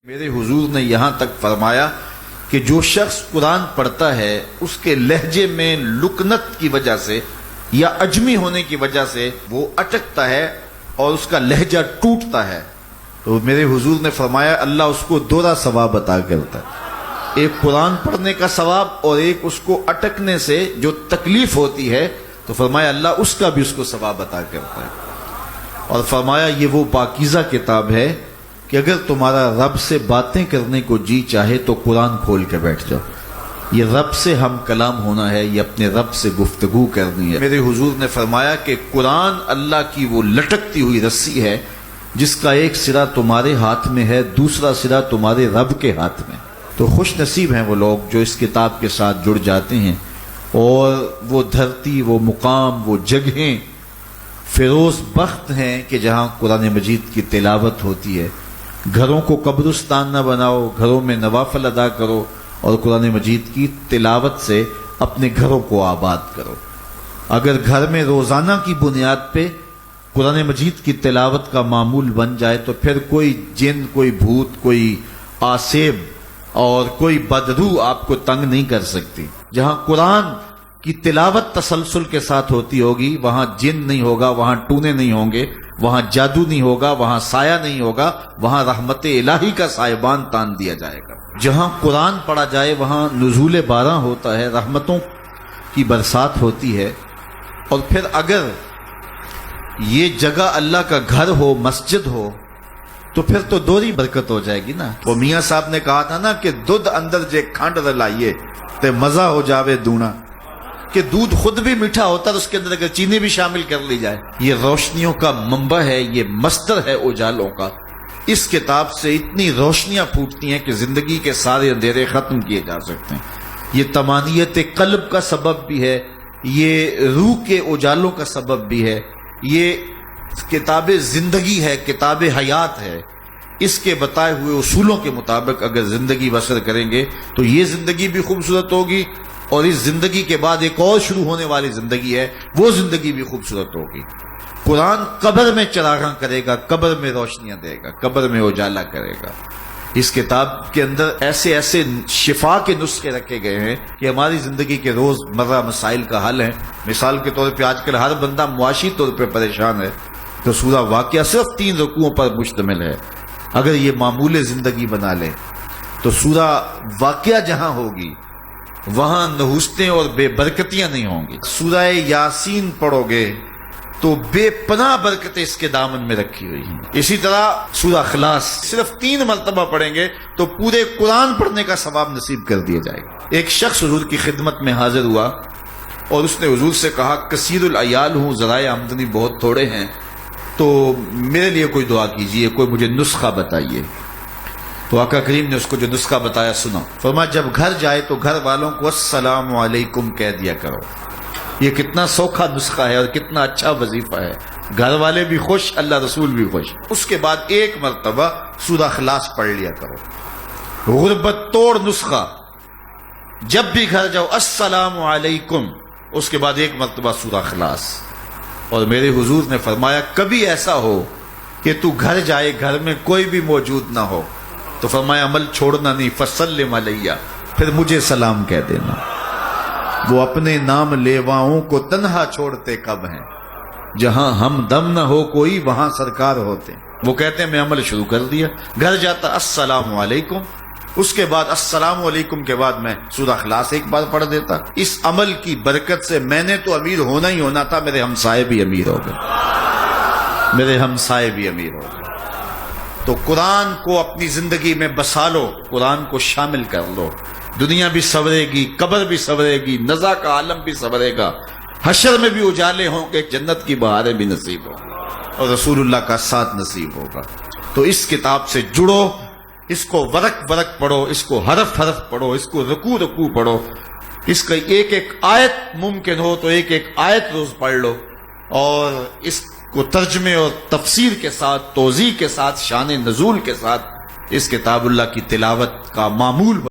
میرے حضور نے یہاں تک فرمایا کہ جو شخص قرآن پڑھتا ہے اس کے لہجے میں لکنت کی وجہ سے یا عجمی ہونے کی وجہ سے وہ اٹکتا ہے اور اس کا لہجہ ٹوٹتا ہے، تو میرے حضور نے فرمایا اللہ اس کو دوہرا ثواب عطا کرتا ہے، ایک قرآن پڑھنے کا ثواب اور ایک اس کو اٹکنے سے جو تکلیف ہوتی ہے، تو فرمایا اللہ اس کا بھی اس کو ثواب عطا کرتا ہے۔ اور فرمایا یہ وہ پاکیزہ کتاب ہے کہ اگر تمہارا رب سے باتیں کرنے کو جی چاہے تو قرآن کھول کے بیٹھ جاؤ، یہ رب سے ہم کلام ہونا ہے، یہ اپنے رب سے گفتگو کرنی ہے۔ میرے حضور نے فرمایا کہ قرآن اللہ کی وہ لٹکتی ہوئی رسی ہے جس کا ایک سرا تمہارے ہاتھ میں ہے، دوسرا سرا تمہارے رب کے ہاتھ میں۔ تو خوش نصیب ہیں وہ لوگ جو اس کتاب کے ساتھ جڑ جاتے ہیں اور وہ دھرتی، وہ مقام، وہ جگہیں فیروز بخت ہیں کہ جہاں قرآن مجید کی تلاوت ہوتی ہے۔ گھروں کو قبرستان نہ بناؤ، گھروں میں نوافل ادا کرو اور قرآن مجید کی تلاوت سے اپنے گھروں کو آباد کرو۔ اگر گھر میں روزانہ کی بنیاد پہ قرآن مجید کی تلاوت کا معمول بن جائے تو پھر کوئی جن، کوئی بھوت، کوئی آسیب اور کوئی بدروح آپ کو تنگ نہیں کر سکتی۔ جہاں قرآن کی تلاوت تسلسل کے ساتھ ہوتی ہوگی وہاں جن نہیں ہوگا، وہاں ٹونے نہیں ہوں گے، وہاں جادو نہیں ہوگا، وہاں سایہ نہیں ہوگا، وہاں رحمت الہی کا سائبان تان دیا جائے گا۔ جہاں قرآن پڑھا جائے وہاں نزول باران ہوتا ہے، رحمتوں کی برسات ہوتی ہے۔ اور پھر اگر یہ جگہ اللہ کا گھر ہو، مسجد ہو، تو پھر تو دوہری برکت ہو جائے گی نا۔ وہ میاں صاحب نے کہا تھا نا کہ دودھ اندر جے کھنڈ رلائیے تے مزہ ہو جاوے دونا، کہ دودھ خود بھی میٹھا ہوتا ہے، اس کے اندر اگر چینی بھی شامل کر لی جائے۔ یہ روشنیوں کا منبع ہے، یہ مصدر ہے اجالوں کا۔ اس کتاب سے اتنی روشنیاں پھوٹتی ہیں کہ زندگی کے سارے اندھیرے ختم کیے جا سکتے ہیں۔ یہ طمانیت قلب کا سبب بھی ہے، یہ روح کے اجالوں کا سبب بھی ہے، یہ کتاب زندگی ہے، کتاب حیات ہے۔ اس کے بتائے ہوئے اصولوں کے مطابق اگر زندگی بسر کریں گے تو یہ زندگی بھی خوبصورت ہوگی، اور اس زندگی کے بعد ایک اور شروع ہونے والی زندگی ہے، وہ زندگی بھی خوبصورت ہوگی۔ قرآن قبر میں چراغاں کرے گا، قبر میں روشنیاں دے گا، قبر میں اجالا کرے گا۔ اس کتاب کے اندر ایسے ایسے شفا کے نسخے رکھے گئے ہیں کہ ہماری زندگی کے روز مرہ مسائل کا حل ہے۔ مثال کے طور پہ آج کل ہر بندہ معاشی طور پہ پریشان ہے، تو سورہ واقعہ صرف 3 رکوعوں پر مشتمل ہے۔ اگر یہ معمول زندگی بنا لے تو سورہ واقعہ جہاں ہوگی وہاں نحوستیں اور بے برکتیاں نہیں ہوں گی۔ سورہ یاسین پڑھو گے تو بے پناہ برکتیں اس کے دامن میں رکھی ہوئی ہیں۔ اسی طرح سورہ اخلاص صرف 3 مرتبہ پڑھیں گے تو پورے قرآن پڑھنے کا ثواب نصیب کر دیا جائے گا۔ ایک شخص حضور کی خدمت میں حاضر ہوا اور اس نے حضور سے کہا کثیر العیال ہوں، ذرائع آمدنی بہت تھوڑے ہیں، تو میرے لیے کوئی دعا کیجئے، کوئی مجھے نسخہ بتائیے۔ تو آقا کریم نے اس کو جو نسخہ بتایا سنا، فرمایا جب گھر جائے تو گھر والوں کو السلام علیکم کہہ دیا کرو۔ یہ کتنا سوکھا نسخہ ہے اور کتنا اچھا وظیفہ ہے، گھر والے بھی خوش، اللہ رسول بھی خوش۔ اس کے بعد 1 مرتبہ سورہ اخلاص پڑھ لیا کرو۔ غربت توڑ نسخہ، جب بھی گھر جاؤ السلام علیکم، اس کے بعد 1 مرتبہ سورہ اخلاص۔ اور میرے حضور نے فرمایا کبھی ایسا ہو کہ تو گھر جائے، گھر میں کوئی بھی موجود نہ ہو، تو فرمایا عمل چھوڑنا نہیں، فسلم علیہ، پھر مجھے سلام کہہ دینا۔ وہ اپنے نام لیواؤں کو تنہا چھوڑتے کب ہیں، جہاں ہم دم نہ ہو کوئی وہاں سرکار ہوتے۔ وہ کہتے ہیں میں عمل شروع کر دیا، گھر جاتا السلام علیکم، اس کے بعد السلام علیکم کے بعد میں سورہ اخلاص 1 بار پڑھ دیتا۔ اس عمل کی برکت سے میں نے تو امیر ہونا ہی ہونا تھا، میرے ہمسائے بھی امیر ہو گئے، میرے ہمسائے بھی امیر ہو گئے۔ تو قرآن کو اپنی زندگی میں بسا لو، قرآن کو شامل کر لو، دنیا بھی سنورے گی، قبر بھی سنورے گی، نزا کا عالم بھی سنورے گا، حشر میں بھی اجالے ہوں گے، جنت کی بہاریں بھی نصیب ہوں گی اور رسول اللہ کا ساتھ نصیب ہوگا۔ تو اس کتاب سے جڑو، اس کو ورق ورق پڑھو، اس کو حرف حرف پڑھو، اس کو رکوع رکوع پڑھو، اس کا ایک ایک آیت ممکن ہو تو ایک ایک آیت روز پڑھ لو، اور اس کو ترجمے اور تفسیر کے ساتھ، توضیح کے ساتھ، شان نزول کے ساتھ اس کتاب اللہ کی تلاوت کا معمول